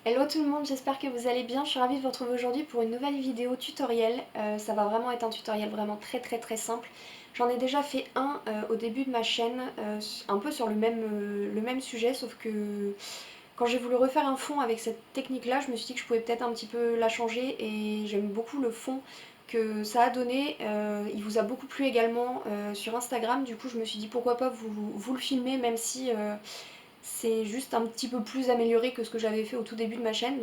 Hello tout le monde, j'espère que vous allez bien. Je suis ravie de vous retrouver aujourd'hui pour une nouvelle vidéo tutoriel. Ça va vraiment être un tutoriel vraiment très simple. J'en ai déjà fait un au début de ma chaîne, un peu sur le même sujet, sauf que quand j'ai voulu refaire un fond avec cette technique-là, je me suis dit que je pouvais peut-être un petit peu la changer et j'aime beaucoup le fond que ça a donné. Il vous a beaucoup plu également sur Instagram, du coup je me suis dit pourquoi pas vous le filmer, même si c'est juste un petit peu plus amélioré que ce que j'avais fait au tout début de ma chaîne,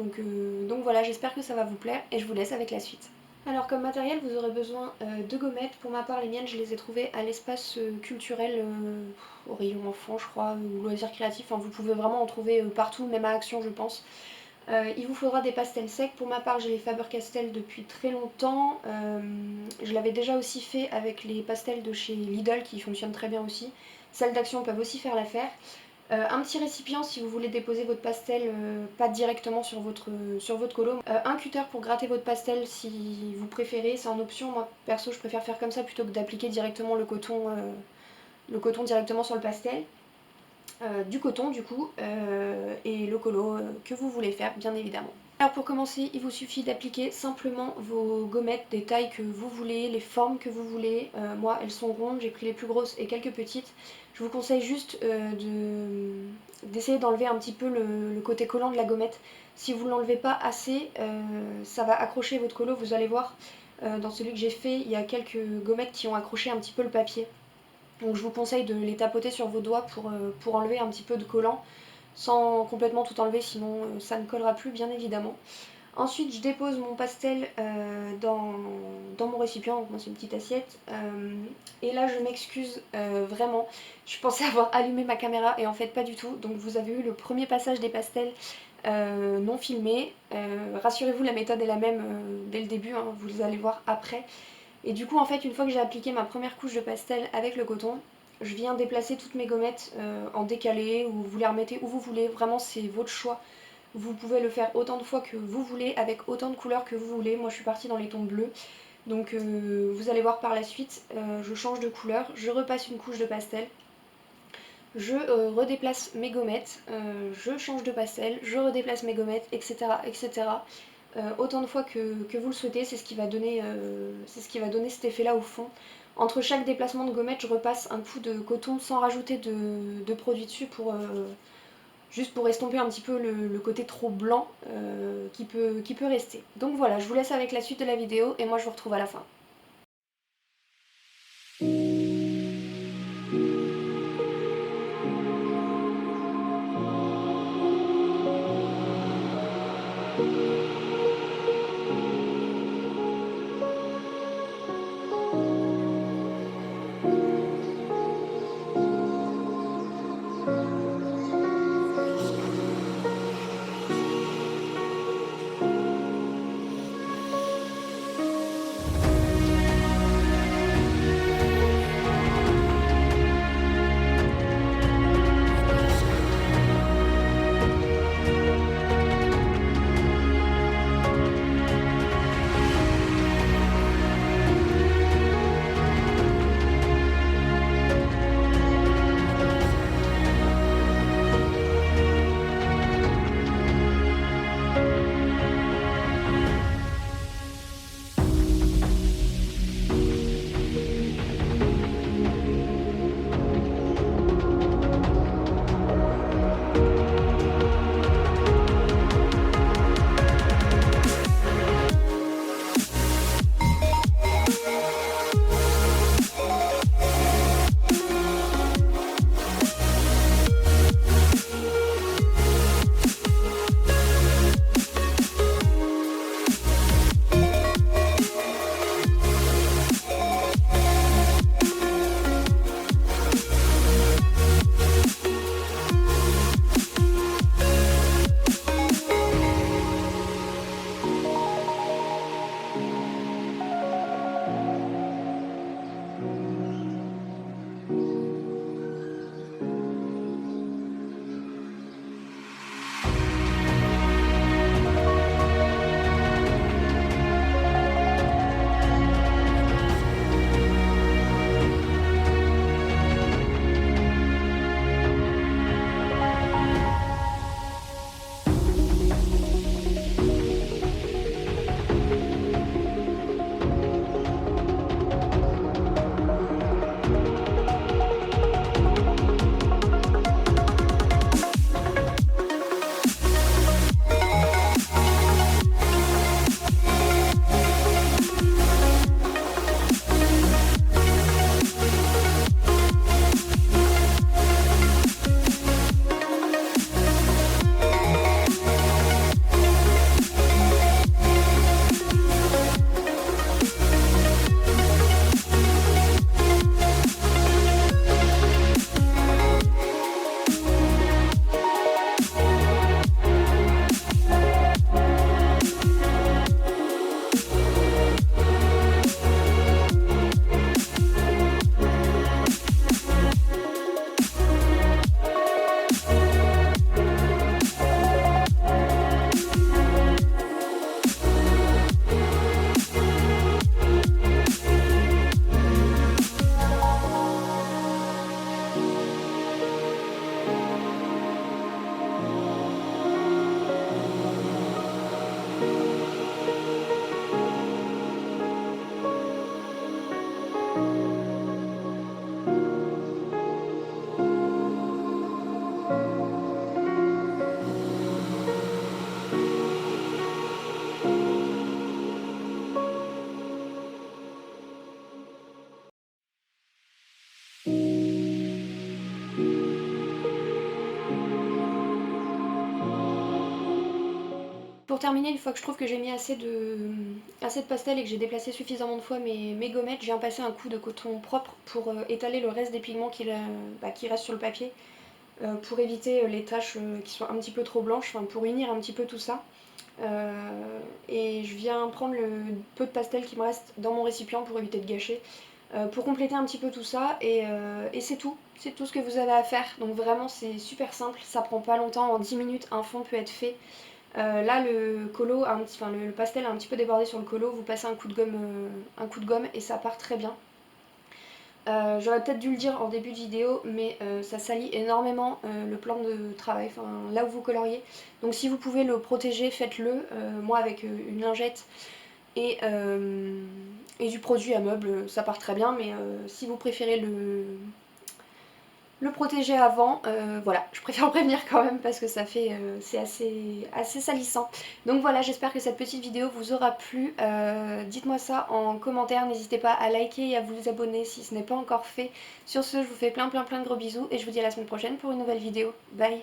donc voilà, j'espère que ça va vous plaire et je vous laisse avec la suite. Alors comme matériel, vous aurez besoin de gommettes. Pour ma part, les miennes, je les ai trouvées à l'espace culturel au rayon enfant, je crois, ou loisirs créatifs. Enfin, vous pouvez vraiment en trouver partout, même à Action, je pense. Il vous faudra des pastels secs. Pour ma part, j'ai les Faber-Castell depuis très longtemps. Je l'avais déjà aussi fait avec les pastels de chez Lidl qui fonctionnent très bien aussi. Celles d'Action peuvent aussi faire l'affaire. Un petit récipient si vous voulez déposer votre pastel pas directement sur votre colo. Un cutter pour gratter votre pastel si vous préférez, c'est en option. Moi perso je préfère faire comme ça plutôt que d'appliquer directement le coton directement sur le pastel. Du coton du coup et le colo que vous voulez faire bien évidemment. Alors pour commencer, il vous suffit d'appliquer simplement vos gommettes des tailles que vous voulez, les formes que vous voulez. Moi elles sont rondes, j'ai pris les plus grosses et quelques petites. Je vous conseille juste d'essayer d'enlever un petit peu le côté collant de la gommette. Si vous ne l'enlevez pas assez, ça va accrocher votre colo, vous allez voir. Dans celui que j'ai fait, il y a quelques gommettes qui ont accroché un petit peu le papier. Donc je vous conseille de les tapoter sur vos doigts pour enlever un petit peu de collant, sans complètement tout enlever, sinon ça ne collera plus bien évidemment. Ensuite je dépose mon pastel dans mon récipient, donc moi c'est une petite assiette. Et là je m'excuse vraiment, je pensais avoir allumé ma caméra et en fait pas du tout. Donc vous avez eu le premier passage des pastels non filmé. Rassurez-vous, la méthode est la même dès le début, hein, vous allez voir après. Et du coup en fait une fois que j'ai appliqué ma première couche de pastel avec le coton, je viens déplacer toutes mes gommettes en décalé, ou vous les remettez où vous voulez, vraiment c'est votre choix. Vous pouvez le faire autant de fois que vous voulez, avec autant de couleurs que vous voulez. Moi je suis partie dans les tons bleus, donc vous allez voir par la suite, je change de couleur, je repasse une couche de pastel, je redéplace mes gommettes, je change de pastel, je redéplace mes gommettes, etc. etc. Autant de fois que vous le souhaitez, c'est ce qui va donner cet effet là au fond. Entre chaque déplacement de gommette, je repasse un coup de coton sans rajouter de produit dessus juste pour estomper un petit peu le côté trop blanc qui peut rester. Donc voilà, je vous laisse avec la suite de la vidéo et moi je vous retrouve à la fin. pour terminer, une fois que je trouve que j'ai mis assez de pastel et que j'ai déplacé suffisamment de fois mes gommettes, je viens passer un coup de coton propre pour étaler le reste des pigments qui restent sur le papier, pour éviter les taches qui sont un petit peu trop blanches, enfin pour unir un petit peu tout ça. Et je viens prendre le peu de pastel qui me reste dans mon récipient pour éviter de gâcher, pour compléter un petit peu tout ça, et c'est tout ce que vous avez à faire. Donc vraiment c'est super simple, ça prend pas longtemps, en 10 minutes un fond peut être fait. Là le colo, le pastel a un petit peu débordé sur le colo, vous passez un coup de gomme et ça part très bien. J'aurais peut-être dû le dire en début de vidéo, mais ça salit énormément le plan de travail, enfin là où vous coloriez. Donc si vous pouvez le protéger, faites-le. Moi avec une lingette et du produit à meubles, ça part très bien, mais si vous préférez le protéger avant, voilà, je préfère prévenir quand même parce que c'est assez salissant. Donc voilà, j'espère que cette petite vidéo vous aura plu. Dites-moi ça en commentaire, n'hésitez pas à liker et à vous abonner si ce n'est pas encore fait. Sur ce, je vous fais plein de gros bisous et je vous dis à la semaine prochaine pour une nouvelle vidéo. Bye!